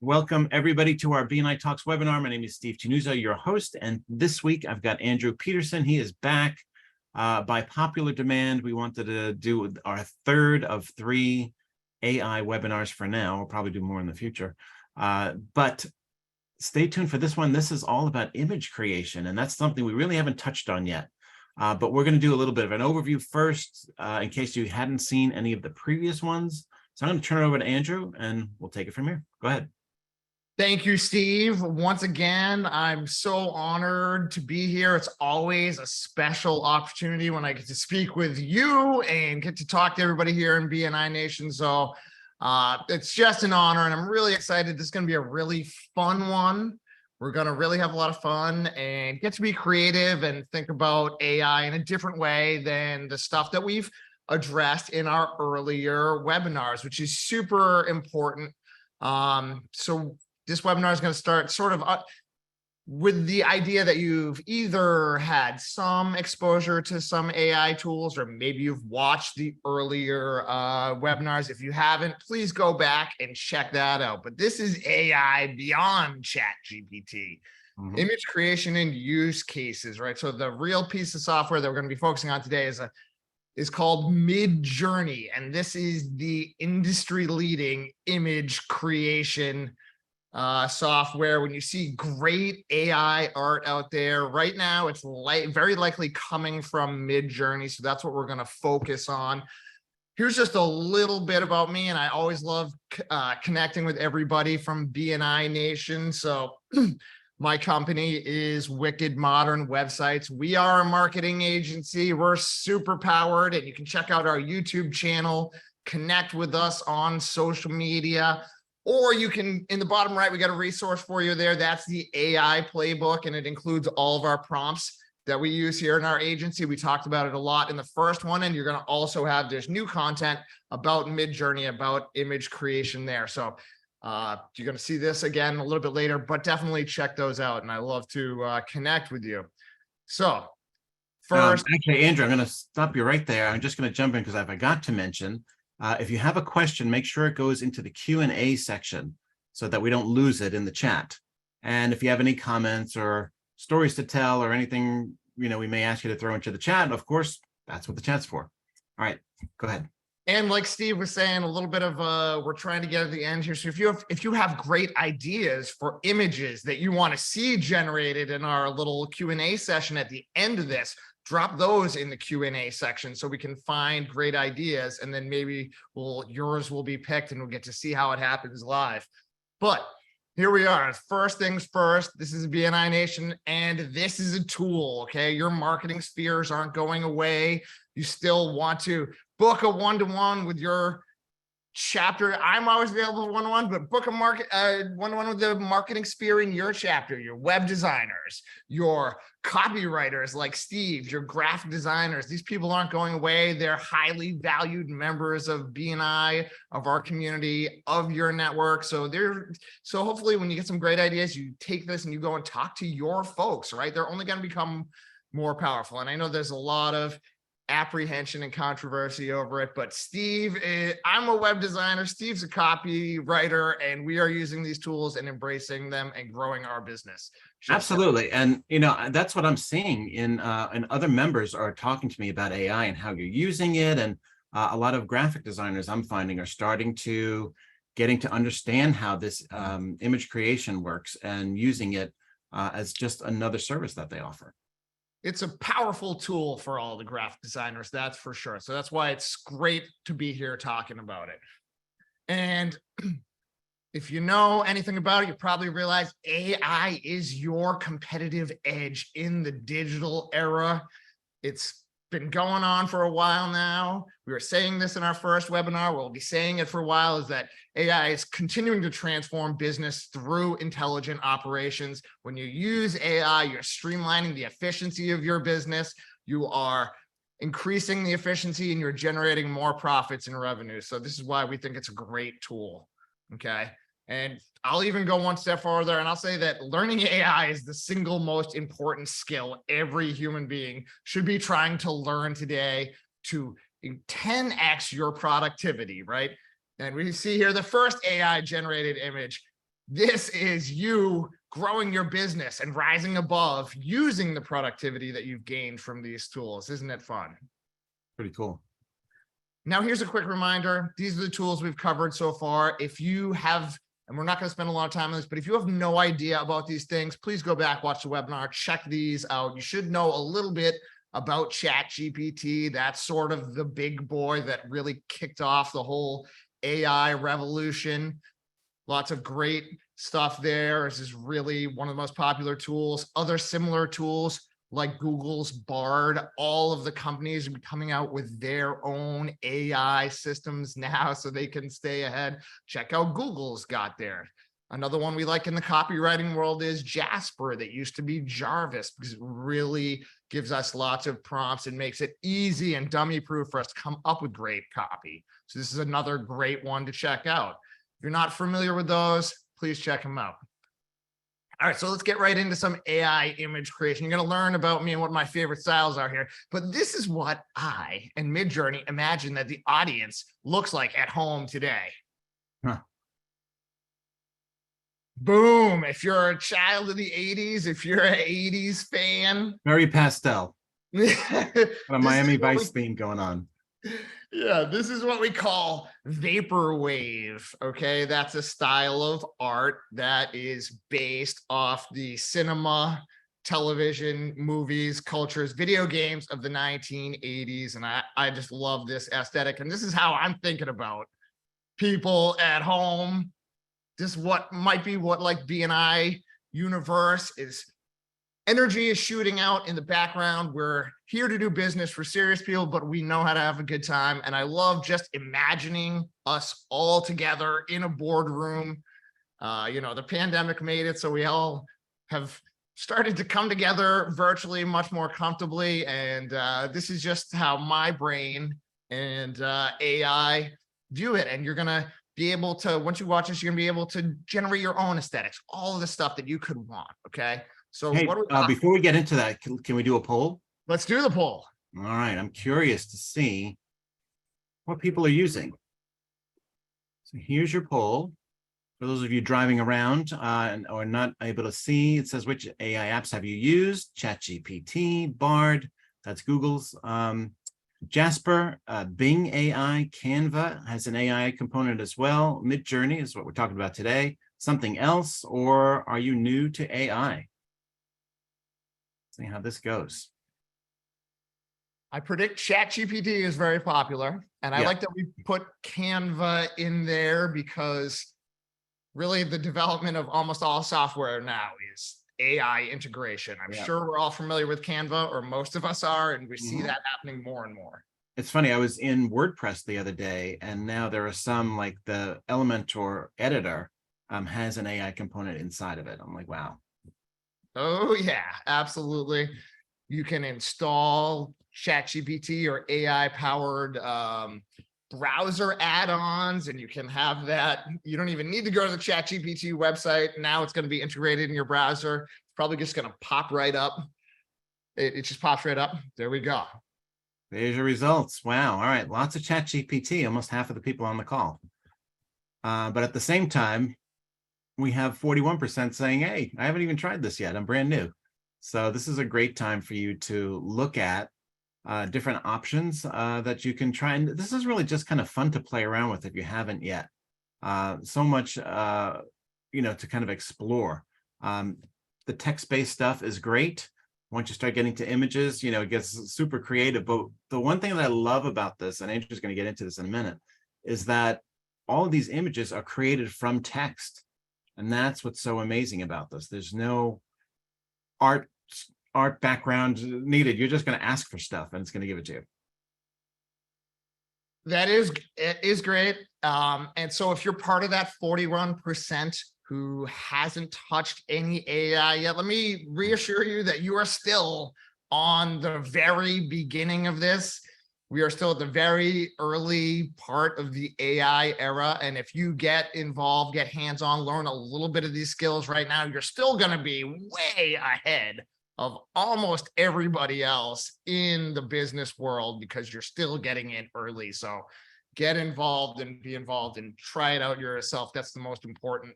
Welcome everybody to our BNI Talks webinar. My name is Steve Tenuzo, your host, and this week I've got Andrew Peterson. He is back by popular demand. We wanted to do our third of 3 AI webinars for now. We'll probably do more in the future, but stay tuned for this one. This is all about image creation, and that's something we really haven't touched on yet. But we're going to do a little bit of an overview first, in case you hadn't seen any of the previous ones. So I'm going to turn it over to Andrew, and we'll take it from here. Go ahead. Thank you, Steve. Once again, I'm so honored to be here. It's always a special opportunity when I get to speak with you and get to talk to everybody here in BNI Nation. So it's just an honor, and I'm really excited. This is going to be a really fun one. We're going to really have a lot of fun and get to be creative and think about AI in a different way than the stuff that we've addressed in our earlier webinars, which is super important. So this webinar is going to start sort of with the idea that you've either had some exposure to some AI tools, or maybe you've watched the earlier webinars. If you haven't, please go back and check that out. But this is AI beyond ChatGPT. Image creation and use cases, right? So the real piece of software that we're going to be focusing on today is called Midjourney, and this is the industry-leading image creation software. When you see great AI art out there right now, it's very likely coming from Midjourney. So that's what we're going to focus on. Here's just a little bit about me, and I always love connecting with everybody from BNI Nation. So my company is Wicked Modern Websites. We are a marketing agency. We're super powered, and you can check out our YouTube channel, connect with us on social media. Or you can, in the bottom right, we got a resource for you there. That's the AI playbook, and it includes all of our prompts that we use here in our agency. We talked about it a lot in the first one, and you're going to also have, there's new content about Midjourney, about image creation there. So you're going to see this again a little bit later, but definitely check those out, and I love to connect with you. So first, actually, Andrew, I'm going to stop you right there. I'm just going to jump in because I forgot to mention, if you have a question, make sure it goes into the Q&A section so that we don't lose it in the chat. And if you have any comments or stories to tell or anything, we may ask you to throw into the chat. Of course, that's what the chat's for. All right, go ahead. And like Steve was saying, a little bit of we're trying to get at the end here. So if you have great ideas for images that you want to see generated in our little Q&A session at the end of this, drop those in the Q&A section so we can find great ideas, and then maybe yours will be picked and we'll get to see how it happens live. But here we are. First things first, this is BNI Nation, and this is a tool, okay? Your marketing spheres aren't going away. You still want to book a one-to-one with your chapter. I'm always available one-on-one, but book a one-on-one with the marketing sphere in your chapter, your web designers, your copywriters like Steve, your graphic designers. These people aren't going away. They're highly valued members of BNI, of our community, of your network. So hopefully when you get some great ideas, you take this and you go and talk to your folks, right? They're only going to become more powerful. And I know there's a lot of apprehension and controversy over it, but Steve, I'm a web designer, Steve's a copywriter, and we are using these tools and embracing them and growing our business. Absolutely. And that's what I'm seeing in other members are talking to me about AI and how you're using it. And a lot of graphic designers I'm finding are starting to getting to understand how this image creation works and using it as just another service that they offer. It's a powerful tool for all the graphic designers, that's for sure. So that's why it's great to be here talking about it. And if you know anything about it, you probably realize AI is your competitive edge in the digital era. It's been going on for a while now. We were saying this in our first webinar. We'll be saying it for a while, is that AI is continuing to transform business through intelligent operations. When you use AI, you're streamlining the efficiency of your business. You are increasing the efficiency and you're generating more profits and revenue. So this is why we think it's a great tool. Okay. And I'll even go one step further, and I'll say that learning AI is the single most important skill every human being should be trying to learn today to 10x your productivity, right? And we see here the first AI generated image This is you growing your business and rising above using the productivity that you've gained from these tools. Isn't it fun? Pretty cool. Now, here's a quick reminder. These are the tools we've covered so far. If you have, and we're not going to spend a lot of time on this, but if you have no idea about these things, please go back, watch the webinar, check these out. You should know a little bit about ChatGPT. That's sort of the big boy that really kicked off the whole AI revolution. Lots of great stuff there. This is really one of the most popular tools. Other similar tools like Google's Bard, all of the companies are coming out with their own AI systems now so they can stay ahead. Check out Google's got there. Another one we like in the copywriting world is Jasper, that used to be Jarvis, because it really gives us lots of prompts and makes it easy and dummy proof for us to come up with great copy. So this is another great one to check out. If you're not familiar with those, please check them out. All right, so let's get right into some AI image creation. You're going to learn about me and what my favorite styles are here. But this is what I and Midjourney imagine that the audience looks like at home today. Huh. Boom. If you're a child of the 80s, if you're an 80s fan. Very pastel. Got a Miami Vice theme going on. Yeah, this is what we call vaporwave. Okay, that's a style of art that is based off the cinema, television, movies, cultures, video games of the 1980s. And I just love this aesthetic. And this is how I'm thinking about people at home. This what might be what like BNI universe is. Energy is shooting out in the background. We're here to do business for serious people, but we know how to have a good time. And I love just imagining us all together in a boardroom. The pandemic made it so we all have started to come together virtually much more comfortably. And this is just how my brain and AI view it. And you're going to be able to, once you watch this, you're going to be able to generate your own aesthetics, all of the stuff that you could want. Okay. So hey, before we get into that, can we do a poll? Let's do the poll. All right. I'm curious to see what people are using. So here's your poll. For those of you driving around or not able to see, it says, which AI apps have you used? ChatGPT, Bard, that's Google's. Jasper, Bing AI, Canva has an AI component as well. Midjourney is what we're talking about today. Something else, or are you new to AI? See how this goes. I predict ChatGPT is very popular. And I like that we put Canva in there because really the development of almost all software now is AI integration. I'm sure we're all familiar with Canva, or most of us are, and we see that happening more and more. It's funny, I was in WordPress the other day, and now there are some, like the Elementor editor has an AI component inside of it. I'm like, wow. Oh, yeah, absolutely. You can install ChatGPT or AI-powered browser add-ons, and you can have that. You don't even need to go to the ChatGPT website. Now it's going to be integrated in your browser. It's probably just going to pop right up. It just pops right up. There we go. There's your results. Wow. All right. Lots of ChatGPT, almost half of the people on the call. But at the same time, we have 41% saying, hey, I haven't even tried this yet. I'm brand new. So this is a great time for you to look at different options that you can try. And this is really just kind of fun to play around with if you haven't yet. So much, to kind of explore. The text-based stuff is great. Once you start getting to images, it gets super creative. But the one thing that I love about this, and Andrew's going to get into this in a minute, is that all of these images are created from text. And that's what's so amazing about this. There's no art background needed. You're just going to ask for stuff and it's going to give it to you. It is great. And so if you're part of that 41% who hasn't touched any AI yet, let me reassure you that you are still on the very beginning of this. We are still at the very early part of the AI era. And if you get involved, get hands-on, learn a little bit of these skills right now, you're still going to be way ahead of almost everybody else in the business world because you're still getting in early. So get involved and be involved and try it out yourself. That's the most important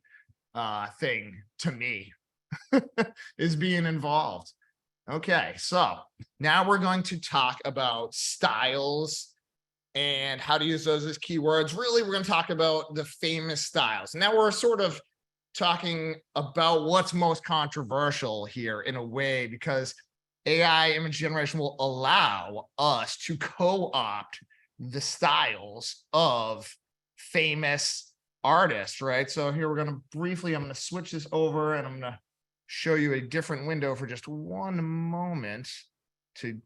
thing to me is being involved. Okay, so now we're going to talk about styles and how to use those as keywords. Really, we're going to talk about the famous styles. Now we're sort of talking about what's most controversial here in a way, because AI image generation will allow us to co-opt the styles of famous artists, right? So here we're going to briefly, I'm going to switch this over and I'm going to show you a different window for just one moment to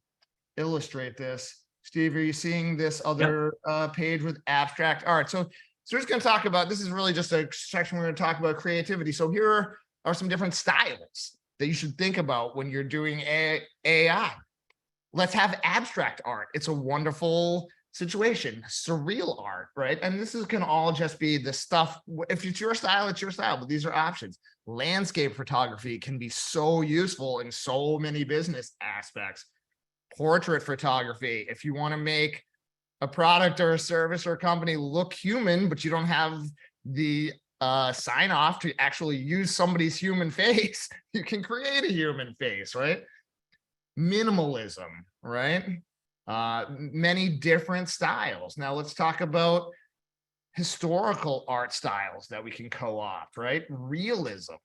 illustrate this. Steve, are you seeing this other page with abstract art? So we're just going to talk about, this is really just a section we're going to talk about creativity. So here are some different styles that you should think about when you're doing AI. Let's have abstract art. It's a wonderful situation. Surreal art, right? And this can all just be the stuff. If it's your style, it's your style, but these are options. Landscape photography can be so useful in so many business aspects. Portrait photography, if you want to make a product or a service or a company look human, but you don't have the sign off to actually use somebody's human face, you can create a human face, right? Minimalism, right? Many different styles. Now let's talk about historical art styles that we can co-opt, right? Realism.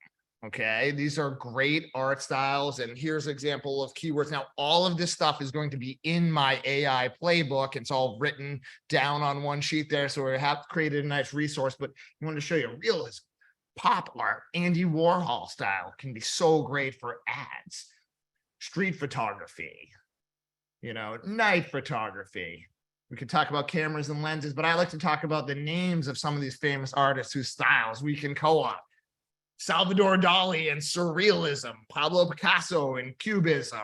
Okay, these are great art styles. And here's an example of keywords. Now, all of this stuff is going to be in my AI playbook. It's all written down on one sheet there. So we have created a nice resource, but I wanted to show you realism. Pop art, Andy Warhol style can be so great for ads. Street photography, night photography. We could talk about cameras and lenses, but I like to talk about the names of some of these famous artists whose styles we can co-opt. Salvador Dali and surrealism, Pablo Picasso and cubism,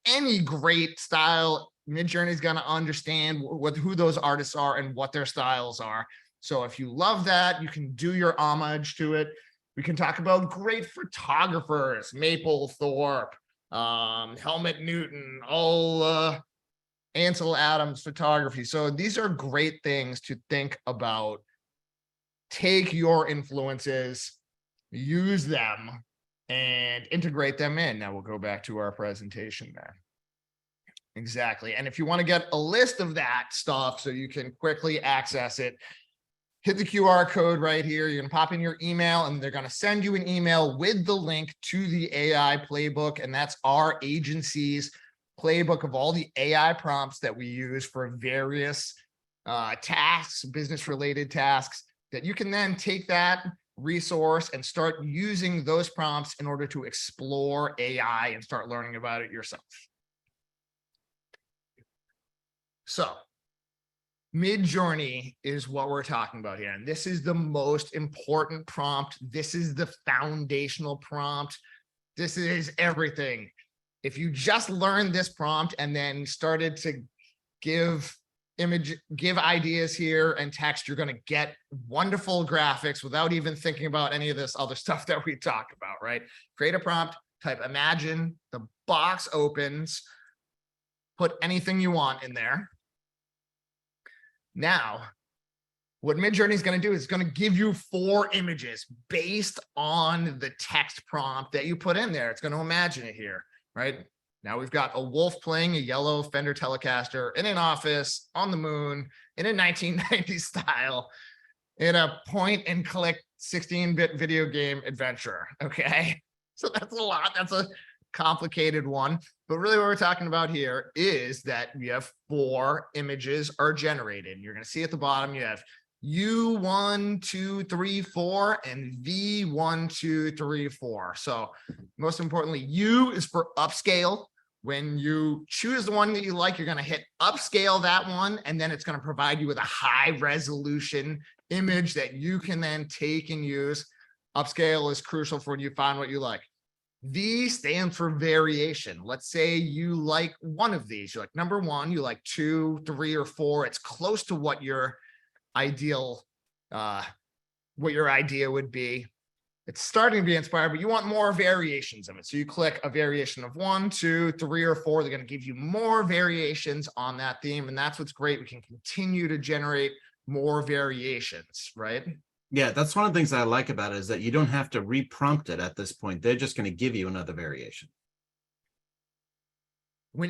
any great style, Midjourney is going to understand who those artists are and what their styles are. So if you love that, you can do your homage to it. We can talk about great photographers, Mapplethorpe, Helmut Newton, all Ansel Adams photography. So these are great things to think about. Take your influences, use them, and integrate them in. Now we'll go back to our presentation there. Exactly. And if you want to get a list of that stuff so you can quickly access it, hit the QR code right here. You're going to pop in your email and they're going to send you an email with the link to the AI playbook. And that's our agency's playbook of all the AI prompts that we use for various tasks, business related tasks, that you can then take that resource and start using those prompts in order to explore AI and start learning about it yourself. So Midjourney is what we're talking about here. And this is the most important prompt. This is the foundational prompt. This is everything. If you just learned this prompt and then started to give ideas here and text, you're going to get wonderful graphics without even thinking about any of this other stuff that we talk about, right? Create a prompt, type imagine, the box opens, put anything you want in there. Now, what Midjourney is going to do is going to give you 4 images based on the text prompt that you put in there. It's going to imagine it here, right? Now we've got a wolf playing a yellow Fender Telecaster in an office on the moon in a 1990s style in a point and click 16-bit video game adventure. Okay, so that's a lot. That's a complicated one. But really what we're talking about here is that we have 4 images are generated. You're going to see at the bottom, you have U1, 2, 3, 4 and V1, 2, 3, 4. So most importantly, U is for upscale. When you choose the one that you like, you're going to hit upscale that one, and then it's going to provide you with a high resolution image that you can then take and use. Upscale is crucial for when you find what you like. V stands for variation. Let's say you like one of these. You like number 1, you like 2, 3, or 4. It's close to what your ideal, what your idea would be. It's starting to be inspired, but you want more variations of it. So you click a variation of 1, 2, 3, or 4. They're going to give you more variations on that theme. And that's what's great. We can continue to generate more variations, right? Yeah, that's one of the things I like about it, is that you don't have to reprompt it at this point. They're just going to give you another variation.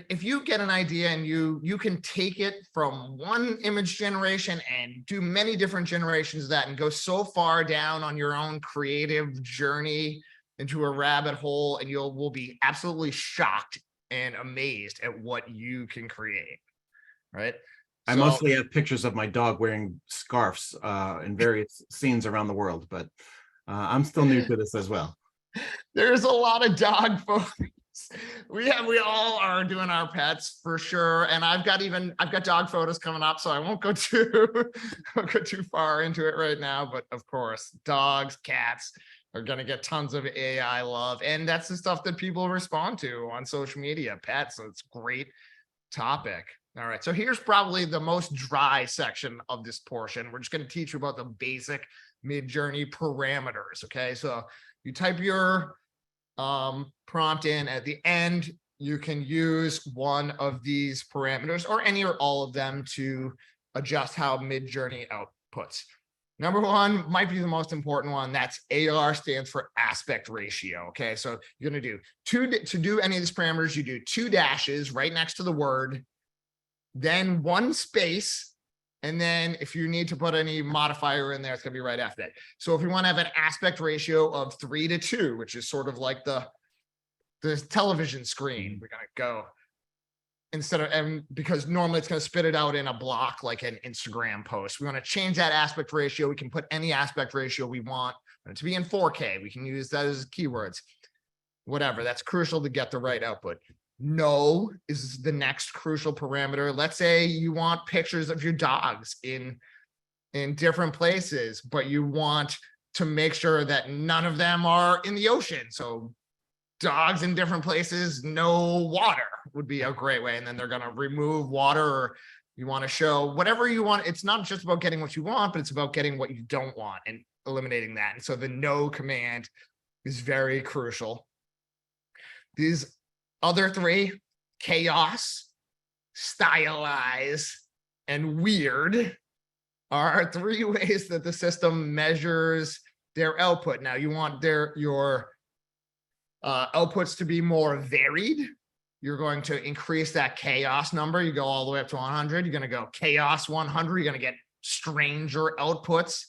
If you get an idea and you can take it from one image generation and do many different generations of that and go so far down on your own creative journey into a rabbit hole, and will be absolutely shocked and amazed at what you can create, right? I So mostly have pictures of my dog wearing scarves in various scenes around the world, but I'm still new to this as well. there's a lot of dog photos. We all are doing our pets for sure. And I've got dog photos coming up, so I won't go too far into it right now. But of course, dogs, cats are going to get tons of AI love. And that's the stuff that people respond to on social media, pets. So it's a great topic. All right. So here's probably the most dry section of this portion. We're just going to teach you about the basic Midjourney parameters. Okay. So you type your prompt in. At the end, you can use one of these parameters or any or all of them to adjust how Midjourney outputs. Number one might be the most important one. That's AR, stands for aspect ratio. Okay, so you're going to do to do any of these parameters, you do 2 dashes right next to the word, then 1 space. And then if you need to put any modifier in there, it's going to be right after that. So if we want to have an aspect ratio of 3:2, which is sort of like the television screen, we're going to go instead of, and because normally it's going to spit it out in a block like an Instagram post. We want to change that aspect ratio. We can put any aspect ratio we want to be in 4K. We can use that as keywords, whatever. That's crucial to get the right output. No is the next crucial parameter. Let's say you want pictures of your dogs in different places, but you want to make sure that none of them are in the ocean. So dogs in different places, no water would be a great way. And then they're going to remove water, or you want to show whatever you want. It's not just about getting what you want, but it's about getting what you don't want and eliminating that. And so the no command is very crucial. These other 3, chaos, stylize, and weird, are 3 ways that the system measures their output. Now you want your outputs to be more varied. You're going to increase that chaos number. You go all the way up to 100. You're going to go chaos 100. You're going to get stranger outputs.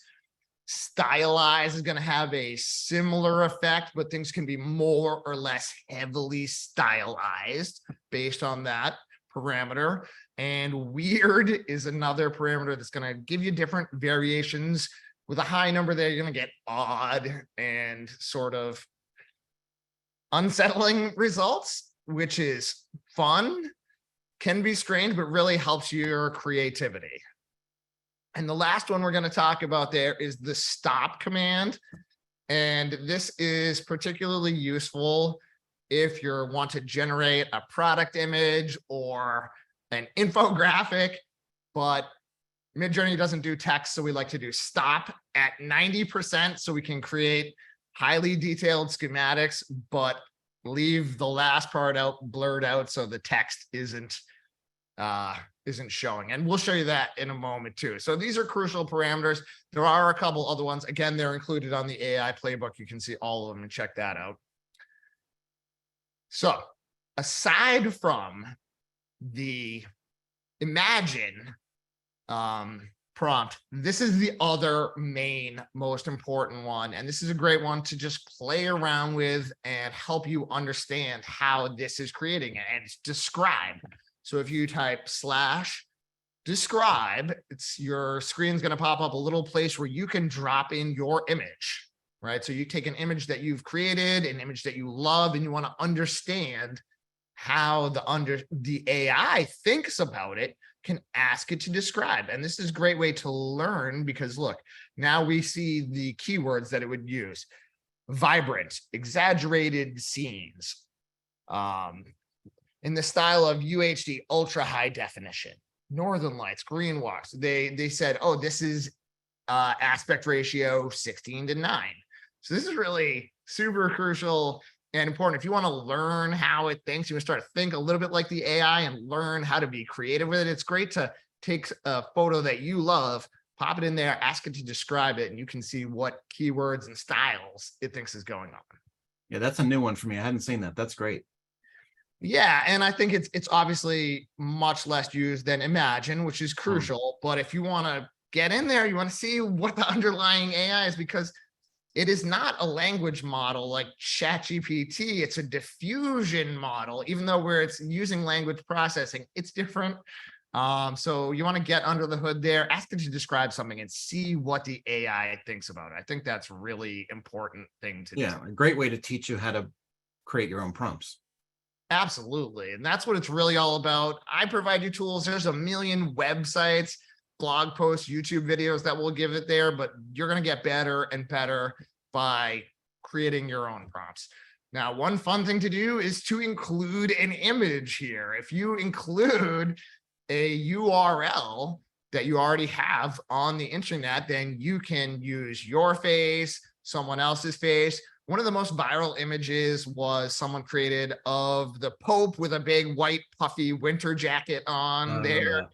Stylize is going to have a similar effect, but things can be more or less heavily stylized based on that parameter. And weird is another parameter that's going to give you different variations. With a high number there, you're going to get odd and sort of unsettling results, which is fun, can be strange, but really helps your creativity. And the last one we're going to talk about there is the stop command. And this is particularly useful if you want to generate a product image or an infographic, but Midjourney doesn't do text, so we like to do stop at 90% so we can create highly detailed schematics, but leave the last part out, blurred out, so the text isn't showing. And we'll show you that in a moment too. So these are crucial parameters. There are a couple other ones. Again, they're included on the AI playbook. You can see all of them and check that out. So aside from the imagine prompt, this is the other main most important one, and this is a great one to just play around with and help you understand how this is creating it. And it's describe. So if you type /describe, your screen's going to pop up a little place where you can drop in your image, right? So you take an image that you've created, an image that you love, and you want to understand how the AI thinks about it, can ask it to describe. And this is a great way to learn, because look, now we see the keywords that it would use: vibrant, exaggerated scenes, in the style of UHD, ultra high definition, northern lights, green walks. They said, oh, this is aspect ratio 16:9. So this is really super crucial and important. If you want to learn how it thinks, you want to start to think a little bit like the AI and learn how to be creative with it. It's great to take a photo that you love, pop it in there, ask it to describe it, and you can see what keywords and styles it thinks is going on. Yeah, that's a new one for me. I hadn't seen that. That's great. Yeah, and I think it's obviously much less used than Imagine, which is crucial. But if you want to get in there, you want to see what the underlying AI is, because it is not a language model like ChatGPT. It's a diffusion model, even though where it's using language processing, it's different. So you want to get under the hood there, ask it to describe something and see what the AI thinks about it. I think that's really important thing to do. Yeah, a great way to teach you how to create your own prompts. Absolutely. And that's what it's really all about. I provide you tools. There's a million websites, blog posts, YouTube videos that will give it there, but you're going to get better and better by creating your own prompts. Now, one fun thing to do is to include an image here. If you include a URL that you already have on the internet, then you can use your face, someone else's face. One of the most viral images was someone created of the Pope with a big white puffy winter jacket on there.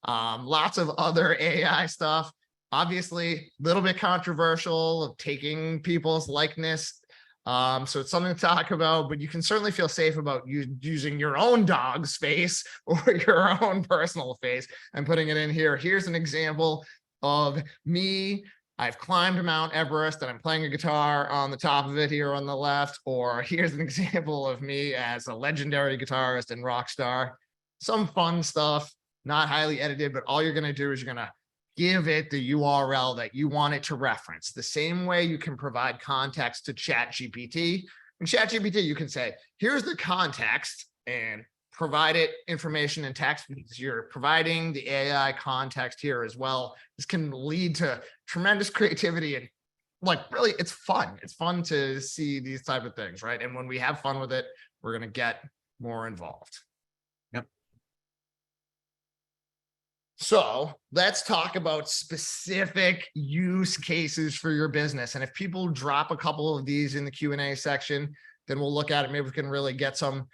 Lots of other AI stuff. Obviously, a little bit controversial of taking people's likeness. So it's something to talk about, but you can certainly feel safe about using your own dog's face or your own personal face and putting it in here. Here's an example of me. I've climbed Mount Everest and I'm playing a guitar on the top of it here on the left. Or here's an example of me as a legendary guitarist and rock star. Some fun stuff, not highly edited, but all you're going to do is you're going to give it the URL that you want it to reference. The same way you can provide context to ChatGPT. In ChatGPT, you can say, here's the context, and provide it information in text, because you're providing the AI context here as well. This can lead to tremendous creativity, and like really, it's fun. It's fun to see these type of things, right? And when we have fun with it, we're going to get more involved. Yep. So let's talk about specific use cases for your business. And if people drop a couple of these in the Q&A section, then we'll look at it. Maybe we can really get some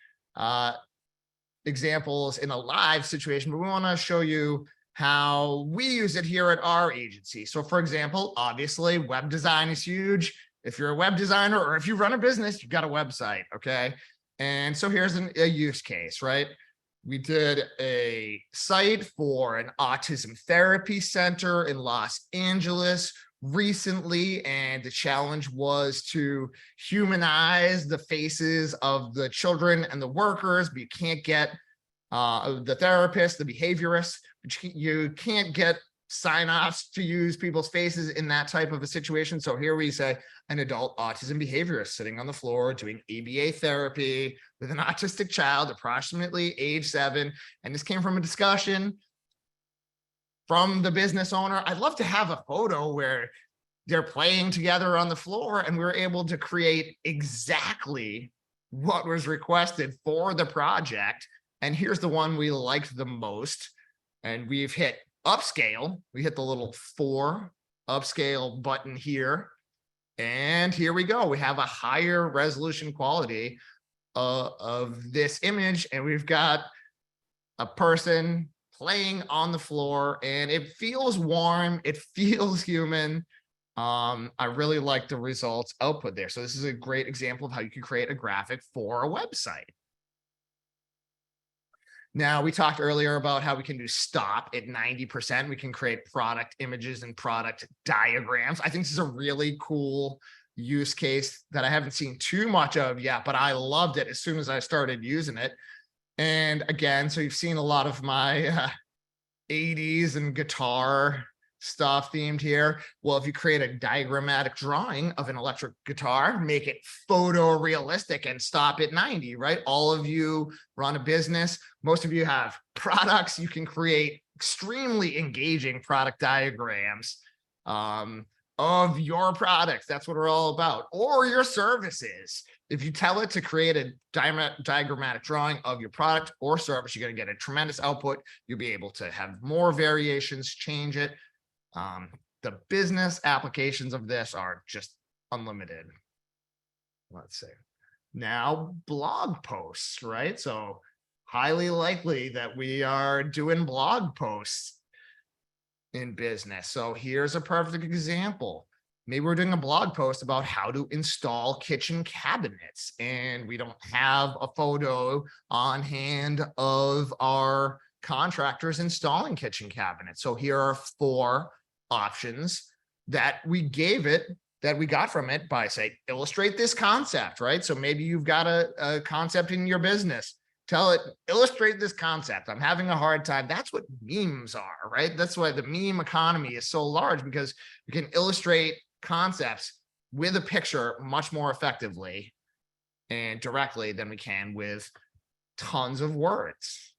examples in a live situation, but we want to show you how we use it here at our agency. So for example, obviously web design is huge. If you're a web designer or if you run a business, you've got a website. Okay. And so here's a use case, right? We did a site for an autism therapy center in Los Angeles recently, and the challenge was to humanize the faces of the children and the workers, but you can't get the therapists, the behaviorists, but you can't get sign-offs to use people's faces in that type of a situation. So here we say an adult autism behaviorist sitting on the floor doing ABA therapy with an autistic child approximately age 7. And this came from a discussion from the business owner. I'd love to have a photo where they're playing together on the floor and we're able to create exactly what was requested for the project. And here's the one we liked the most. And we've hit upscale. We hit the little 4 upscale button here. And here we go. We have a higher resolution quality of this image. And we've got a person playing on the floor, and it feels warm. It feels human. I really like the results output there. So this is a great example of how you can create a graphic for a website. Now, we talked earlier about how we can do stop at 90%. We can create product images and product diagrams. I think this is a really cool use case that I haven't seen too much of yet, but I loved it as soon as I started using it. And again, so you've seen a lot of my 80s and guitar stuff themed here. Well, if you create a diagrammatic drawing of an electric guitar, make it photorealistic and stop at 90, right? All of you run a business. Most of you have products. You can create extremely engaging product diagrams of your products. That's what we're all about. Or your services. If you tell it to create a diagrammatic drawing of your product or service, you're going to get a tremendous output. You'll be able to have more variations, change it. The business applications of this are just unlimited. Let's see. Now, blog posts, right? So highly likely that we are doing blog posts. in business. So here's a perfect example. Maybe we're doing a blog post about how to install kitchen cabinets, and we don't have a photo on hand of our contractors installing kitchen cabinets. So here are 4 options that we gave it, that we got from it by say, illustrate this concept, right? So maybe you've got a concept in your business. Tell it, illustrate this concept. I'm having a hard time. That's what memes are, right? That's why the meme economy is so large, because you can illustrate concepts with a picture much more effectively and directly than we can with tons of words.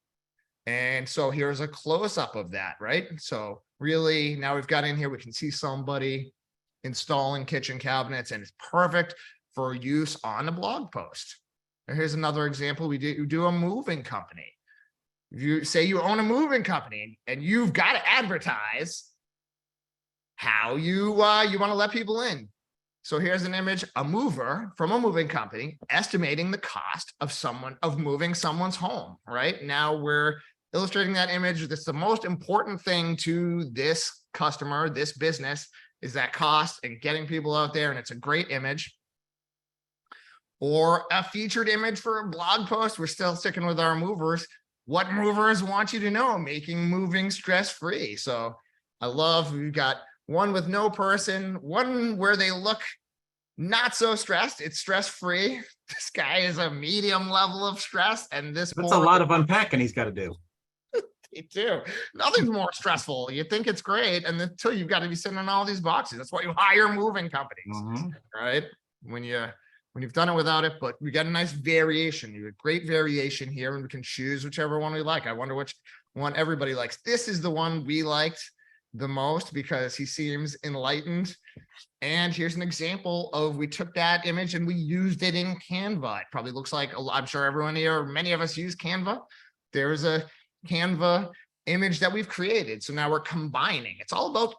And so here's a close-up of that, right? So really, now we've got in here, we can see somebody installing kitchen cabinets, and it's perfect for use on a blog post. Here's another example. We do a moving company. If you say you own a moving company and you've got to advertise how you want to let people in. So here's an image, a mover from a moving company estimating the cost of moving someone's home, right? Now we're illustrating that image. That's the most important thing to this customer, this business, is that cost and getting people out there. And it's a great image. Or a featured image for a blog post. We're still sticking with our movers. What movers want you to know, making moving stress-free. So I love, we've got one with no person, one where they look not so stressed. It's stress-free. This guy is a medium level of stress. And this That's a lot of unpacking he's got to do. Me too. Nothing's more stressful. You think it's great, and until you've got to be sitting in all these boxes. That's why you hire moving companies, right? When you've done it without it, but we got a nice variation. You have great variation here, and we can choose whichever one we like. I wonder which one everybody likes. This is the one we liked the most because he seems enlightened. And here's an example of, we took that image and we used it in Canva. It probably looks like, I'm sure everyone here, many of us use Canva. There's a Canva image that we've created. So now we're combining. It's all about,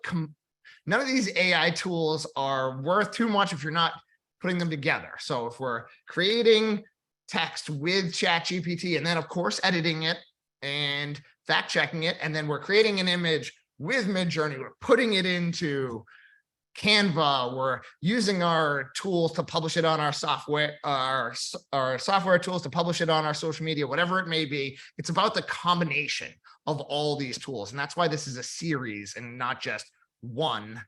none of these AI tools are worth too much if you're not putting them together. So if we're creating text with ChatGPT and then of course editing it and fact checking it, and then we're creating an image with Midjourney, we're putting it into Canva, we're using our tools to publish it on our software, our software tools to publish it on our social media, whatever it may be. It's about the combination of all these tools. And that's why this is a series and not just one,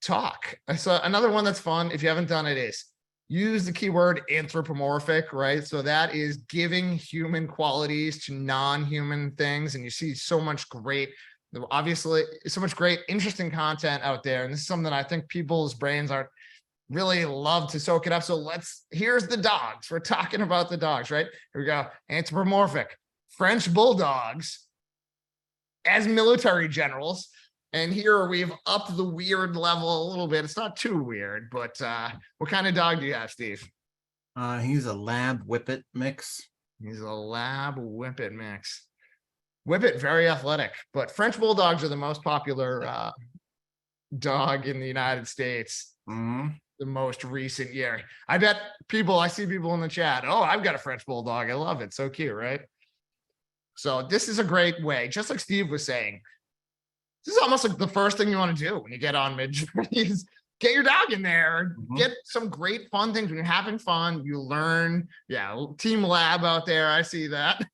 talk. So another one that's fun, if you haven't done it, is use the keyword anthropomorphic, right? So that is giving human qualities to non-human things. And you see so much great, obviously, so much great, interesting content out there. And this is something I think people's brains aren't really love to soak it up. So here's the dogs. We're talking about the dogs, right? Here we go. Anthropomorphic, French bulldogs as military generals. And here we've upped the weird level a little bit. It's not too weird, but what kind of dog do you have, Steve? He's a lab whippet mix. He's a lab whippet mix. Whippet, very athletic, but French bulldogs are the most popular dog in the United States. The most recent year. I bet I see people in the chat. Oh, I've got a French bulldog. I love it. So cute, right? So this is a great way, just like Steve was saying. This is almost like the first thing you want to do when you get on Midjourney is get your dog in there, get some great fun things. When you're having fun, you learn. Yeah, team lab out there. I see that.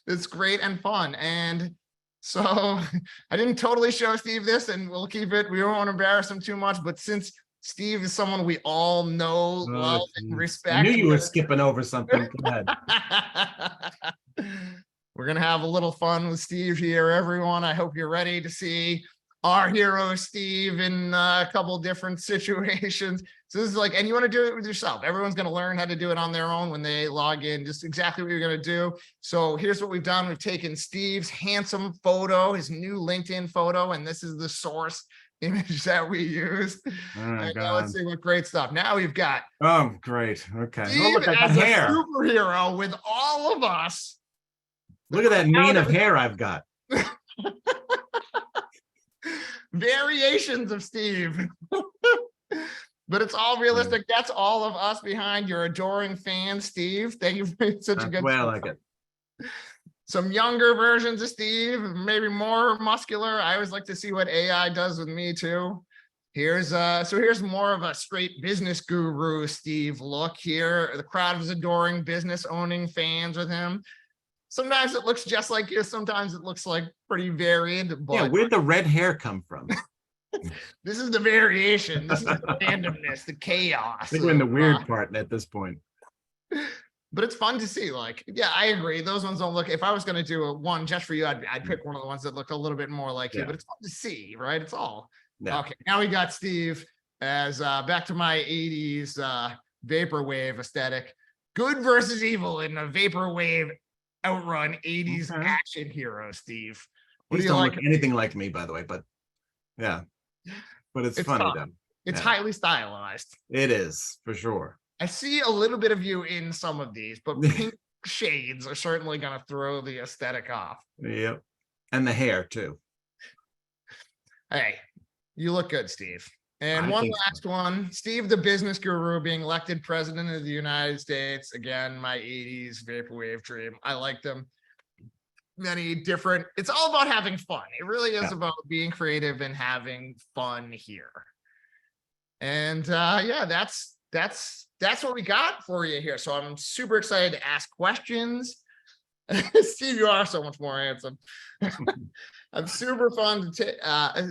It's great and fun. And so I didn't totally show Steve this, and we'll keep it. We don't want to embarrass him too much, but since Steve is someone we all know, love, and respect. I knew you were skipping over something. Go ahead. We're going to have a little fun with Steve here, everyone. I hope you're ready to see our hero, Steve, in a couple different situations. So this is like, and you want to do it with yourself. Everyone's going to learn how to do it on their own when they log in, just exactly what you're going to do. So here's what we've done. We've taken Steve's handsome photo, his new LinkedIn photo, and this is the source image that we use. Let's see what great stuff. Now we've got great. Okay. Steve look at as the a hair. superhero with all of us. Look at that mane of hair I've got. Variations of Steve. But it's all realistic. That's all of us behind your adoring fan, Steve. Thank you for such a good way I like it. some younger versions of Steve, maybe more muscular. I always like to see what AI does with me too. Here's more of a straight business guru Steve look here. The crowd was adoring business owning fans with him. Sometimes it looks just like you, sometimes it looks like pretty varied, but Yeah, where'd the red hair come from? this is the variation. This is the randomness, the chaos. I think we're in the weird part at this point. But it's fun to see. Like, yeah, I agree. Those ones don't look. If I was going to do a one just for you, I'd pick one of the ones that look a little bit more like you. But it's fun to see, right? It's all okay. Now we got Steve as back to my '80s vaporwave aesthetic. Good versus evil in a vaporwave outrun '80s action hero. Steve, what do you like? Anything like me, by the way, but yeah, but it's funny though. It's highly stylized. It is for sure. I see a little bit of you in some of these, but pink shades are certainly going to throw the aesthetic off. Yep. And the hair too. Hey, you look good, Steve. And one last one, Steve, the business guru being elected president of the United States. Again, my '80s vaporwave dream. I like them. Many different, it's all about having fun. It really is about being creative and having fun here. And yeah, that's what we got for you here. So I'm super excited to ask questions. Steve, you are so much more handsome. I'm super fun to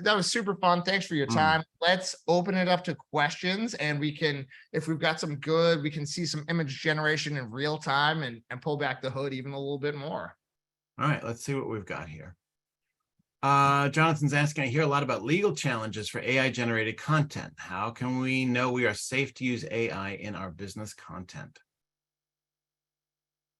that was super fun. Thanks for your time. Let's open it up to questions, and we can, if we've got some good, we can see some image generation in real time and pull back the hood even a little bit more. All right, let's see what we've got here. Jonathan's asking, I hear a lot about legal challenges for AI generated content. How can we know we are safe to use AI in our business content?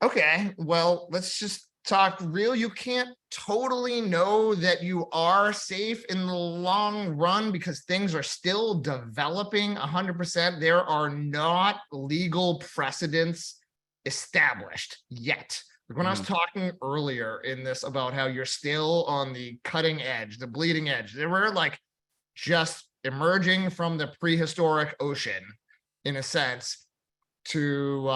Okay, well, let's just talk real. You can't totally know that you are safe in the long run because things are still developing 100%. There are not legal precedents established yet. When I was talking earlier in this about how you're still on the cutting edge, the bleeding edge, they were like just emerging from the prehistoric ocean in a sense to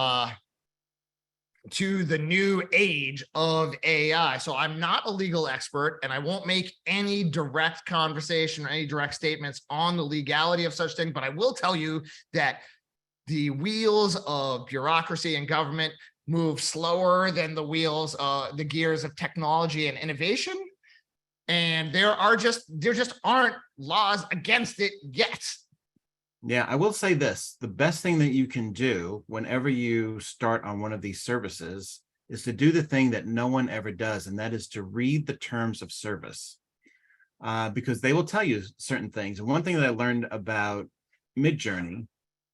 the new age of AI. So I'm not a legal expert and I won't make any direct conversation or any direct statements on the legality of such thing, but I will tell you that the wheels of bureaucracy and government move slower than the wheels, the gears of technology and innovation. And there just aren't laws against it yet. Yeah, I will say this, the best thing that you can do whenever you start on one of these services is to do the thing that no one ever does, and that is to read the terms of service, because they will tell you certain things. And one thing that I learned about Midjourney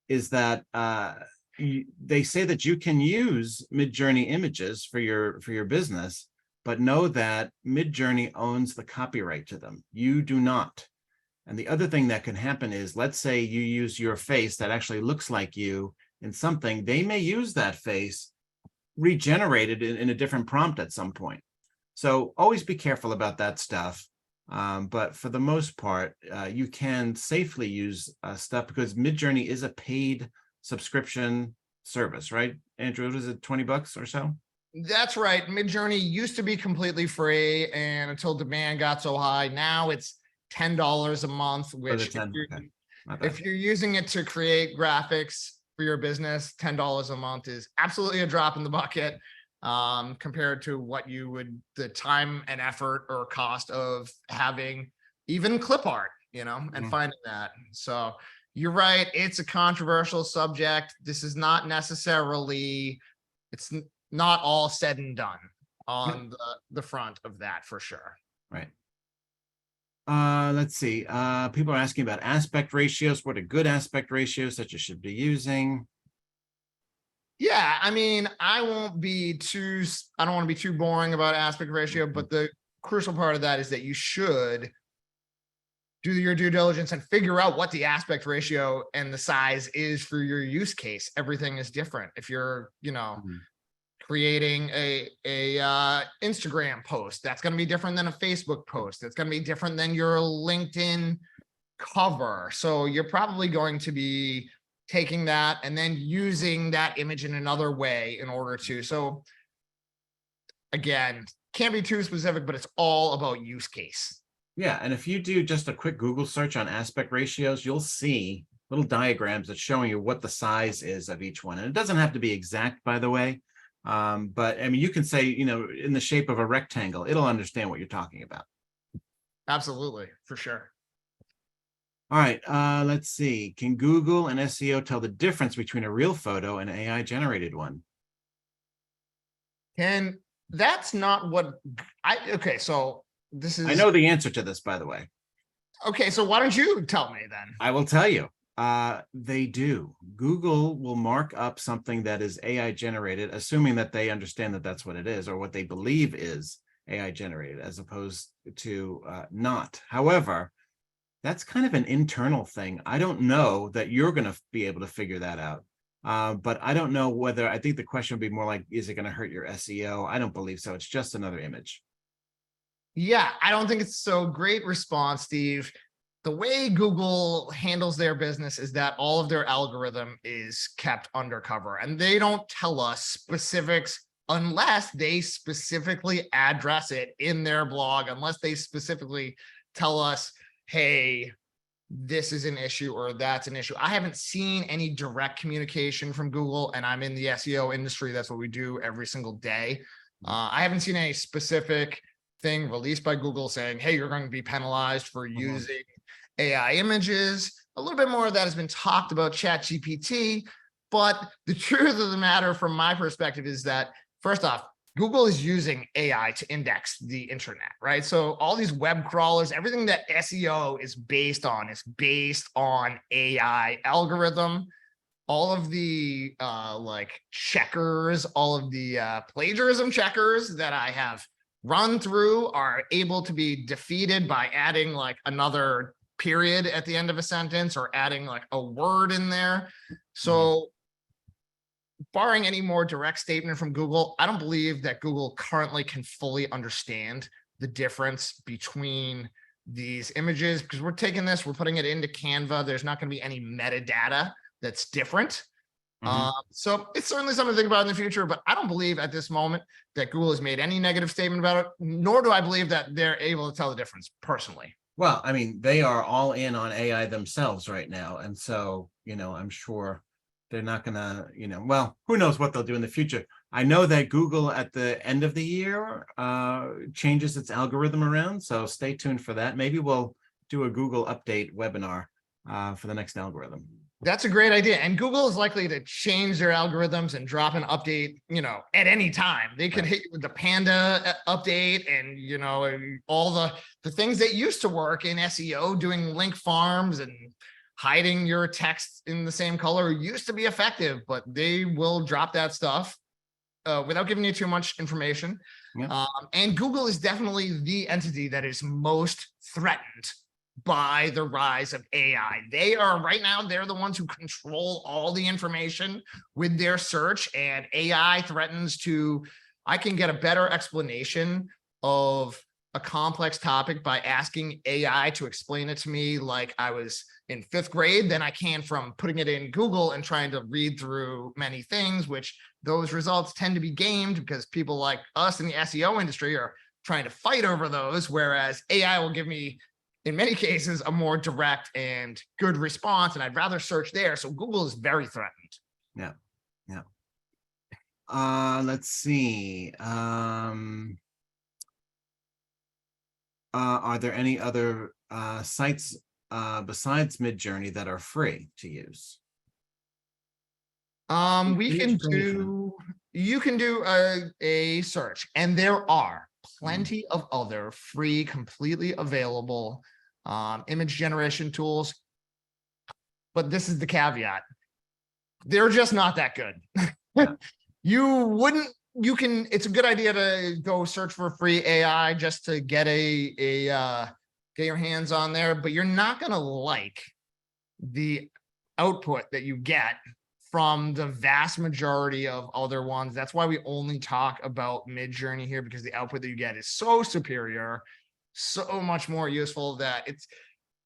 is that they say that you can use Midjourney images for your business, but know that Midjourney owns the copyright to them. You do not. And the other thing that can happen is, let's say you use your face that actually looks like you in something, they may use that face regenerated in a different prompt at some point. So always be careful about that stuff. But for the most part, you can safely use stuff because Midjourney is a paid subscription service, right? Andrew, what is it, $20 or so? That's right. Midjourney used to be completely free, and until demand got so high, now it's $10 a month, which if you're using it to create graphics for your business, $10 a month is absolutely a drop in the bucket compared to what you would, the time and effort or cost of having even clip art, and finding that. So you're right. It's a controversial subject. This is not necessarily, it's not all said and done on the front of that for sure. Right. Let's see. People are asking about aspect ratios. What are good aspect ratios that you should be using? Yeah, I mean, I don't want to be too boring about aspect ratio, but the crucial part of that is that you should do your due diligence and figure out what the aspect ratio and the size is for your use case. Everything is different. If you're, creating a Instagram post, that's going to be different than a Facebook post. It's going to be different than your LinkedIn cover. So you're probably going to be taking that and then using that image in another way in order to. So again, can't be too specific, but it's all about use case. Yeah, and if you do just a quick Google search on aspect ratios, you'll see little diagrams that showing you what the size is of each one. And it doesn't have to be exact, by the way. But I mean, you can say, in the shape of a rectangle, it'll understand what you're talking about. Absolutely, for sure. All right, let's see. Can Google and SEO tell the difference between a real photo and an AI generated one? And that's not what okay, so this is, I know the answer to this, by the way. okay, so why don't you tell me then? I will tell you. They do. Google will mark up something that is AI generated, assuming that they understand that that's what it is, or what they believe is AI generated, as opposed to not. However, that's kind of an internal thing. I don't know that you're going to be able to figure that out. But I don't know whether, I think the question would be more like, is it going to hurt your SEO? I don't believe so. It's just another image. Yeah, I don't think it's so great response, Steve. The way Google handles their business is that all of their algorithm is kept undercover, and they don't tell us specifics unless they specifically address it in their blog, unless they specifically tell us, hey, this is an issue or that's an issue. I haven't seen any direct communication from Google, and I'm in the SEO industry. That's what we do every single day. I haven't seen any specific thing released by Google saying, hey, you're going to be penalized for using AI images. A little bit more of that has been talked about ChatGPT, but the truth of the matter from my perspective is that, first off, Google is using AI to index the internet, right? So all these web crawlers, everything that SEO is based on AI algorithm. All of the like checkers, all of the plagiarism checkers that I have run through are able to be defeated by adding like another period at the end of a sentence or adding like a word in there. So barring any more direct statement from Google, I don't believe that Google currently can fully understand the difference between these images, because we're taking this, we're putting it into Canva. There's not going to be any metadata that's different. So it's certainly something to think about in the future, but I don't believe at this moment that Google has made any negative statement about it, nor do I believe that they're able to tell the difference personally. Well, I mean, they are all in on AI themselves right now. And so, I'm sure they're not going to, well, who knows what they'll do in the future. I know that Google at the end of the year changes its algorithm around. So stay tuned for that. Maybe we'll do a Google update webinar for the next algorithm. That's a great idea. And Google is likely to change their algorithms and drop an update, at any time. They could hit you with the Panda update and, all the things that used to work in SEO, doing link farms and hiding your text in the same color used to be effective, but they will drop that stuff without giving you too much information. Yeah. And Google is definitely the entity that is most threatened by the rise of AI. They are right now, they're the ones who control all the information with their search, and AI threatens to, I can get a better explanation of a complex topic by asking AI to explain it to me like I was in 5th grade than I can from putting it in Google and trying to read through many things, which those results tend to be gamed because people like us in the SEO industry are trying to fight over those, whereas AI will give me, in many cases, a more direct and good response, and I'd rather search there. So Google is very threatened. Yeah. Let's see. Are there any other sites besides Midjourney that are free to use? You can do a search, and there are plenty of other free, completely available image generation tools. But this is the caveat. They're just not that good. It's a good idea to go search for free AI just to get get your hands on there, but you're not going to like the output that you get from the vast majority of other ones. That's why we only talk about Midjourney here, because the output that you get is so superior, so much more useful that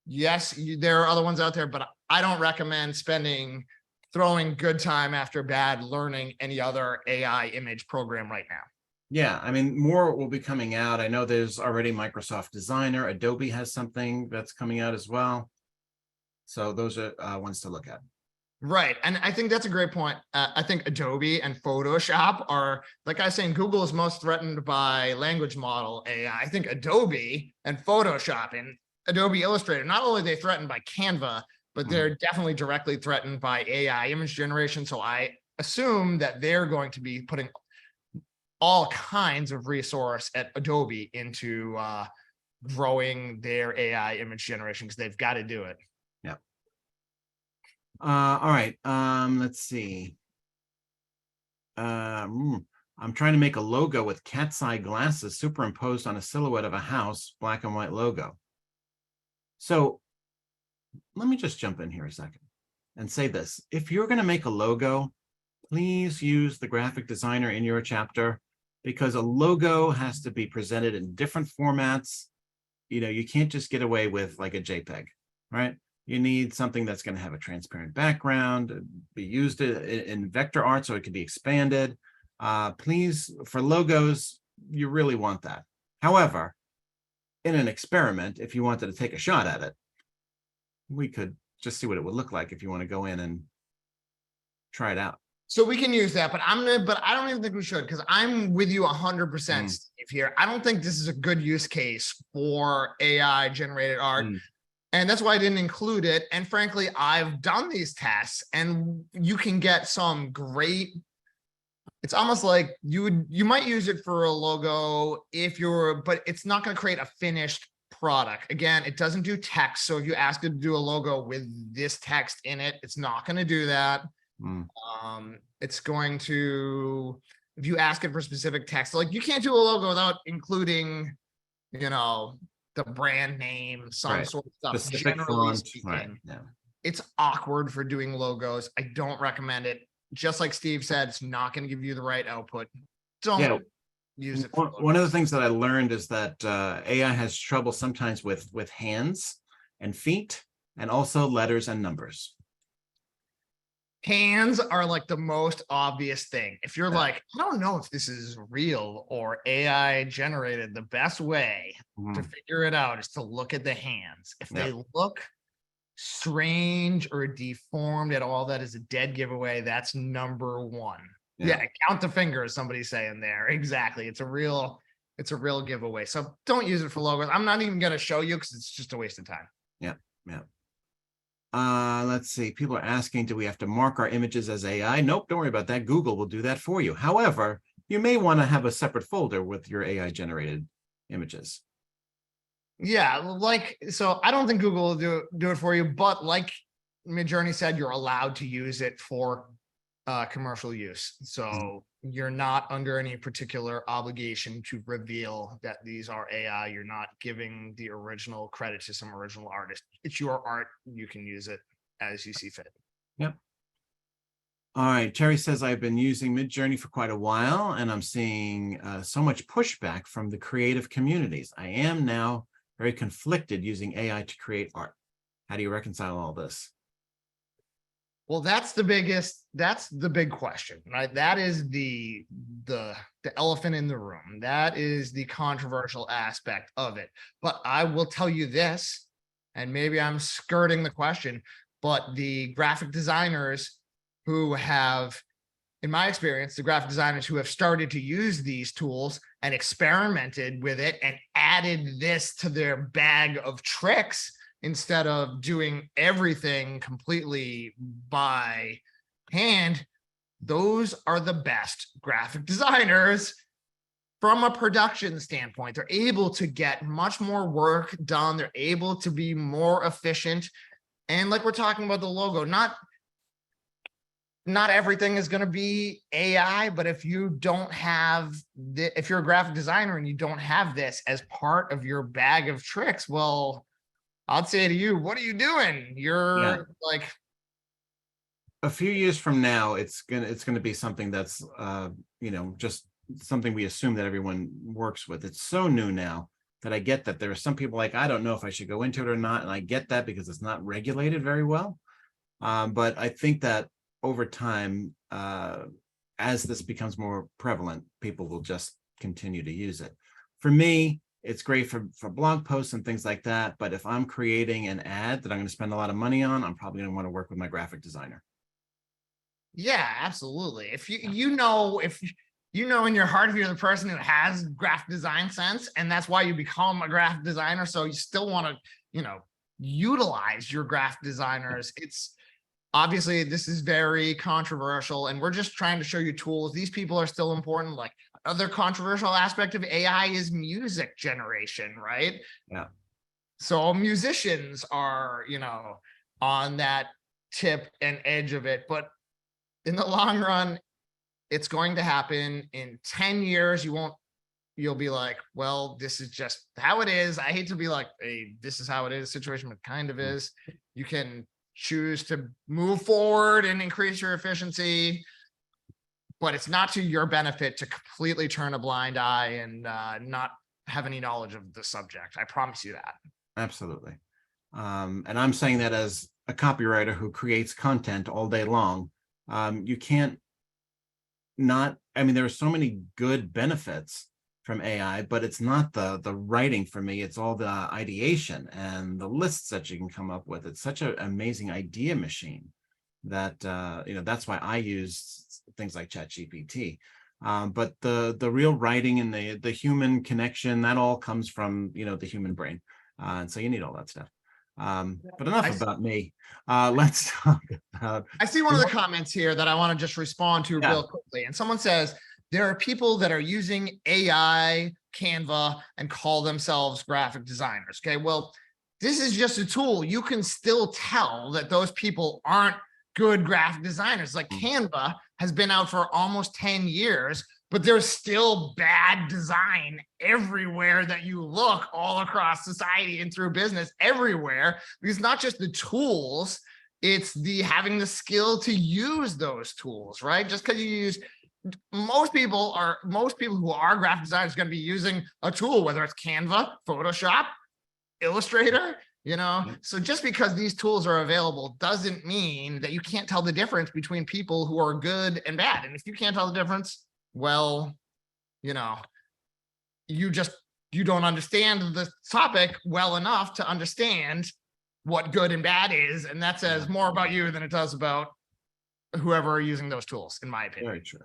there are other ones out there, but I don't recommend throwing good time after bad learning any other AI image program right now. Yeah, I mean, more will be coming out. I know there's already Microsoft Designer. Adobe has something that's coming out as well. So those are ones to look at. Right. And I think that's a great point. I think Adobe and Photoshop are, like I was saying, Google is most threatened by language model AI. I think Adobe and Photoshop and Adobe Illustrator, not only are they threatened by Canva, but they're definitely directly threatened by AI image generation. So I assume that they're going to be putting all kinds of resource at Adobe into growing their AI image generation because they've got to do it. Yeah. All right. Let's see. I'm trying to make a logo with cat's eye glasses superimposed on a silhouette of a house, black and white logo. So let me just jump in here a second and say this. If you're going to make a logo, please use the graphic designer in your chapter, because a logo has to be presented in different formats. You know, you can't just get away with like a JPEG, right? You need something that's going to have a transparent background, be used in vector art so it can be expanded. Please, for logos, you really want that. However, in an experiment, if you wanted to take a shot at it, we could just see what it would look like if you want to go in and try it out. So we can use that, but I don't even think we should, because I'm with you 100%, Steve, here. I don't think this is a good use case for AI generated art. And that's why I didn't include it. And frankly, I've done these tests and you can get some great, it's almost like you might use it for a logo but it's not going to create a finished product. Again, it doesn't do text. So if you ask it to do a logo with this text in it, it's not going to do that. It's going to, if you ask it for specific text, like you can't do a logo without including, you know, the brand name, some sort of stuff. Specific Generally font, speaking, right. Yeah. It's awkward for doing logos. I don't recommend it. Just like Steve said, it's not going to give you the right output. Don't use it. One of the things that I learned is that AI has trouble sometimes with hands and feet, and also letters and numbers. Hands are like the most obvious thing. If you're like, I don't know if this is real or AI generated, the best way to figure it out is to look at the hands. If they look strange or deformed at all, that is a dead giveaway. That's number one. Yeah, count the fingers, somebody's saying there. Exactly. It's a real giveaway. So don't use it for logos. I'm not even going to show you because it's just a waste of time. Yeah. Let's see. People are asking, do we have to mark our images as AI? Nope, don't worry about that. Google will do that for you. However, you may want to have a separate folder with your AI generated images. Yeah, so I don't think Google will do it for you, but like Midjourney said, you're allowed to use it for commercial use. So you're not under any particular obligation to reveal that these are AI. You're not giving the original credit to some original artist. It's your art. You can use it as you see fit. Yep. All right. Terry says, I've been using Midjourney for quite a while, and I'm seeing so much pushback from the creative communities. I am now very conflicted using AI to create art. How do you reconcile all this? Well, that's the big question, right? That is the elephant in the room. That is the controversial aspect of it. But I will tell you this, and maybe I'm skirting the question, but the graphic designers who have, in my experience, the graphic designers who have started to use these tools and experimented with it and added this to their bag of tricks, instead of doing everything completely by hand, those are the best graphic designers from a production standpoint. They're able to get much more work done. They're able to be more efficient. And like we're talking about the logo, not everything is going to be AI, but if you don't have if you're a graphic designer and you don't have this as part of your bag of tricks, well, I'd say to you, what are you doing? You're like, a few years from now, it's gonna be something that's just something we assume that everyone works with. It's so new now that I get that there are some people like, I don't know if I should go into it or not, and I get that because it's not regulated very well. But I think that over time, as this becomes more prevalent, people will just continue to use it. For me, it's great for blog posts and things like that. But if I'm creating an ad that I'm going to spend a lot of money on, I'm probably going to want to work with my graphic designer. Yeah, absolutely. If you know in your heart, if you're the person who has graphic design sense, and that's why you become a graphic designer, so you still want to, utilize your graphic designers. It's obviously this is very controversial, and we're just trying to show you tools. These people are still important. Like, another controversial aspect of AI is music generation, right? Yeah. So musicians are, on that tip and edge of it, but in the long run, it's going to happen. In 10 years. You'll be like, well, this is just how it is. I hate to be like, hey, this is how it is situation, but kind of is. You can choose to move forward and increase your efficiency, but it's not to your benefit to completely turn a blind eye and not have any knowledge of the subject. I promise you that. Absolutely. And I'm saying that as a copywriter who creates content all day long. You can't there are so many good benefits from AI, but it's not the writing for me. It's all the ideation and the lists that you can come up with. It's such an amazing idea machine that, that's why I use things like ChatGPT. But the real writing and the human connection, that all comes from, the human brain. And so you need all that stuff. But enough about me. Let's talk about. I see one of the comments here that I want to just respond to real quickly. And someone says, there are people that are using AI, Canva, and call themselves graphic designers. Okay, well, this is just a tool. You can still tell that those people aren't good graphic designers. Like, Canva has been out for almost 10 years, but there's still bad design everywhere that you look, all across society and through business, everywhere. Because not just the tools, it's the having the skill to use those tools, right? Just because you use, most people who are graphic designers are going to be using a tool, whether it's Canva, Photoshop, Illustrator, so just because these tools are available doesn't mean that you can't tell the difference between people who are good and bad. And if you can't tell the difference, well, you don't understand the topic well enough to understand what good and bad is. And that says more about you than it does about whoever are using those tools, in my opinion. Very true.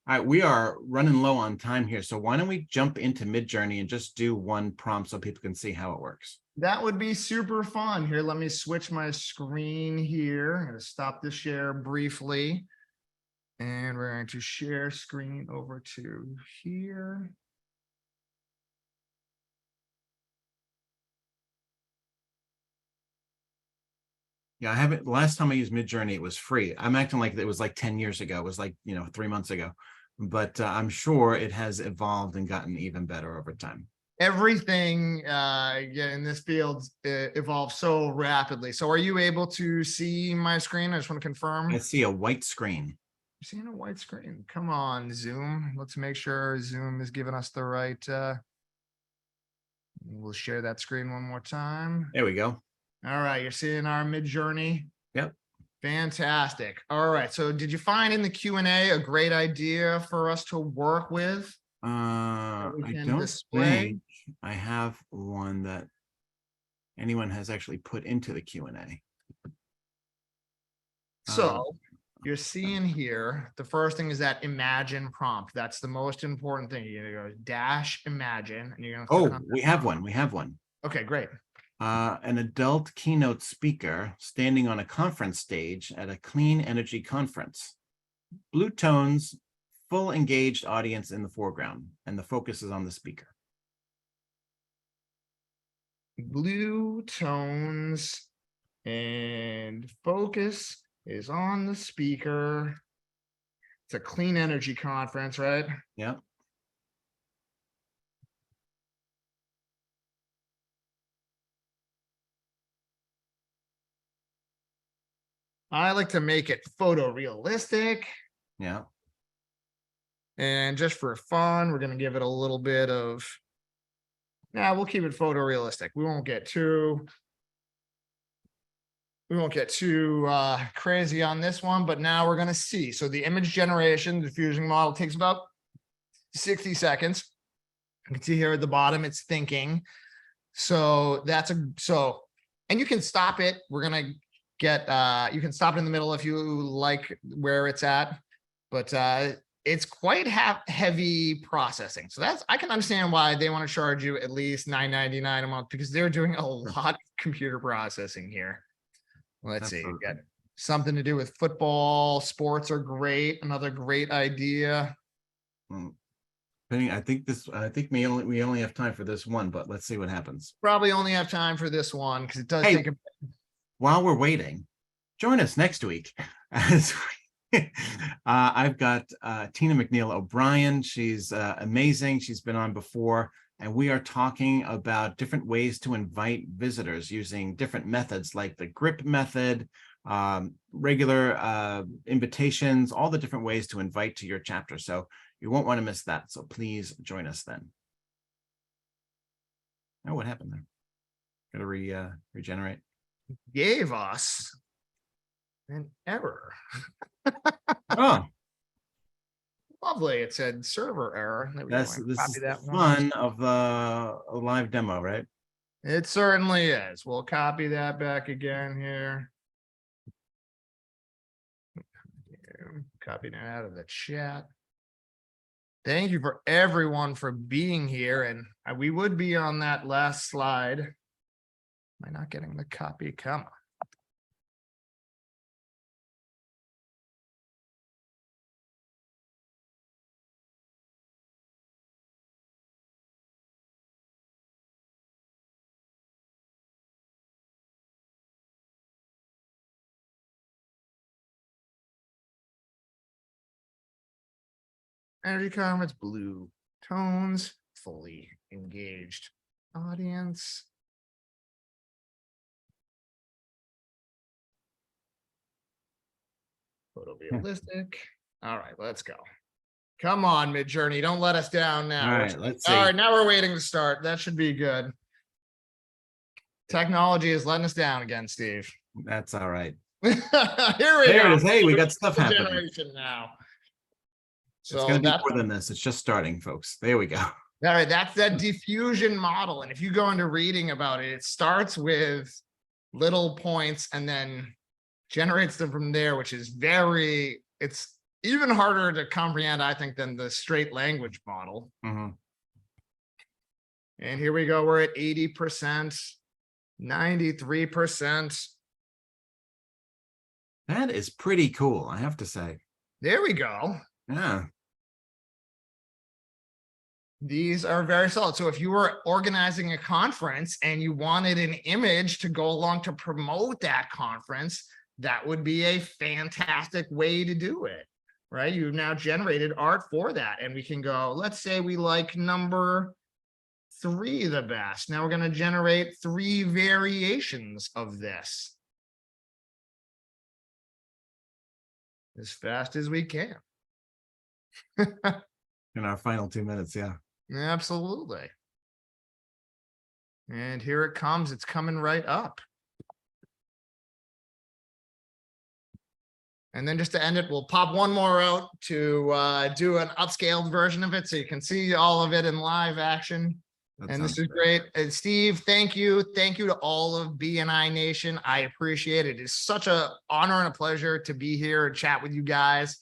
All right, we are running low on time here. So why don't we jump into Midjourney and just do one prompt so people can see how it works? That would be super fun. Here, let me switch my screen here. I'm going to stop the share briefly. And we're going to share screen over to here. Yeah, I haven't. Last time I used Midjourney, it was free. I'm acting like it was like 10 years ago. It was like, 3 months ago. But I'm sure it has evolved and gotten even better over time. Everything in this field evolves so rapidly. So are you able to see my screen? I just want to confirm. I see a white screen. You're seeing a white screen. Come on, Zoom. Let's make sure Zoom is giving us the right. We'll share that screen one more time. There we go. All right, you're seeing our Midjourney. Yep. Fantastic. All right. So did you find in the Q&A a great idea for us to work with? I don't think I have one that anyone has actually put into the Q&A. So you're seeing here, the first thing is that imagine prompt. That's the most important thing. You're going to go dash imagine. And you're going to click on we have one. We have one. Okay, great. An adult keynote speaker standing on a conference stage at a clean energy conference. Blue tones, full engaged audience in the foreground, and the focus is on the speaker. Blue tones and focus is on the speaker. It's a clean energy conference, right? Yeah. I like to make it photorealistic. Yeah. And just for fun, we're going to give it a little bit of, we'll keep it photorealistic. We won't get too crazy on this one, but now we're going to see. So the image generation, diffusing model takes about 60 seconds. You can see here at the bottom, it's thinking. So that's and you can stop it. We're going to get, you can stop it in the middle if you like where it's at, but it's quite heavy processing. So I can understand why they want to charge you at least $9.99 a month, because they're doing a lot of computer processing here. Let's see, we've got something to do with football. Sports are great. Another great idea. I think we only have time for this one, but let's see what happens. Probably only have time for this one because it does Hey, take while we're waiting, join us next week. I've got Tina McNeil O'Brien. She's amazing. She's been on before, and we are talking about different ways to invite visitors using different methods like the grip method, regular invitations, all the different ways to invite to your chapter. So you won't want to miss that. So please join us then. Oh, what happened there? Got to regenerate. Gave us an error. Oh, lovely. It said server error. this is the fun of the live demo, right? It certainly is. We'll copy that back again here. Copy that out of the chat. Thank you for everyone for being here. And we would be on that last slide. Am I not getting the copy? Come on. Energy comments, blue tones, fully engaged audience. Photorealistic. All right, let's go. Come on, Midjourney. Don't let us down now. All right, let's see. All right, now we're waiting to start. That should be good. Technology is letting us down again, Steve. That's all right. Here we go. There it is. Hey, we got stuff happening. Generation now. So it's going to be more than this. It's just starting, folks. There we go. All right, that's that diffusion model. And if you go into reading about it, it starts with little points and then generates them from there, which is it's even harder to comprehend, I think, than the straight language model. Mm-hmm. And here we go. We're at 80%, 93%. That is pretty cool, I have to say. There we go. Yeah. These are very solid. So if you were organizing a conference and you wanted an image to go along to promote that conference, that would be a fantastic way to do it, right? You've now generated art for that. And we can go, let's say we like number 3 the best. Now we're going to generate 3 variations of this as fast as we can. In our final 2 minutes, yeah. Absolutely. And here it comes. It's coming right up. And then just to end it, we'll pop one more out to do an upscaled version of it so you can see all of it in live action. And this is great. And Steve, thank you. Thank you to all of BNI Nation. I appreciate it. It's such an honor and a pleasure to be here and chat with you guys.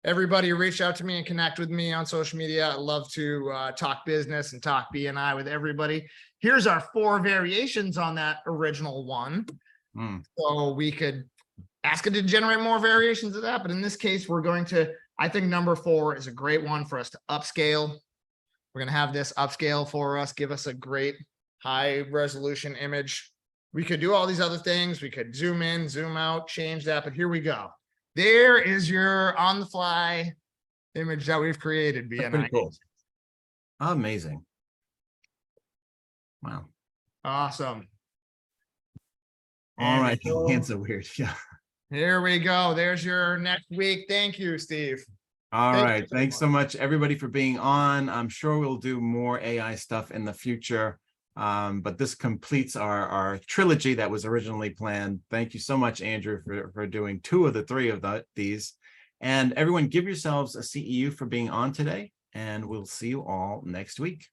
Everybody reach out to me and connect with me on social media. I love to talk business and talk BNI with everybody. Here's our 4 variations on that original one. So we could ask it to generate more variations of that. But in this case, we're going to, I think number 4 is a great one for us to upscale. We're going to have this upscale for us, give us a great high resolution image. We could do all these other things. We could zoom in, zoom out, change that. But here we go. There is your on the fly image that we've created. BNI. Cool. Amazing. Wow. Awesome. All right. Hands are weird. Yeah. Here we go. There's your next week. Thank you, Steve. All right. Thanks so much, everybody, for being on. I'm sure we'll do more AI stuff in the future. But this completes our trilogy that was originally planned. Thank you so much, Andrew, for doing 2 of the 3 of these. And everyone, give yourselves a CEU for being on today, and we'll see you all next week.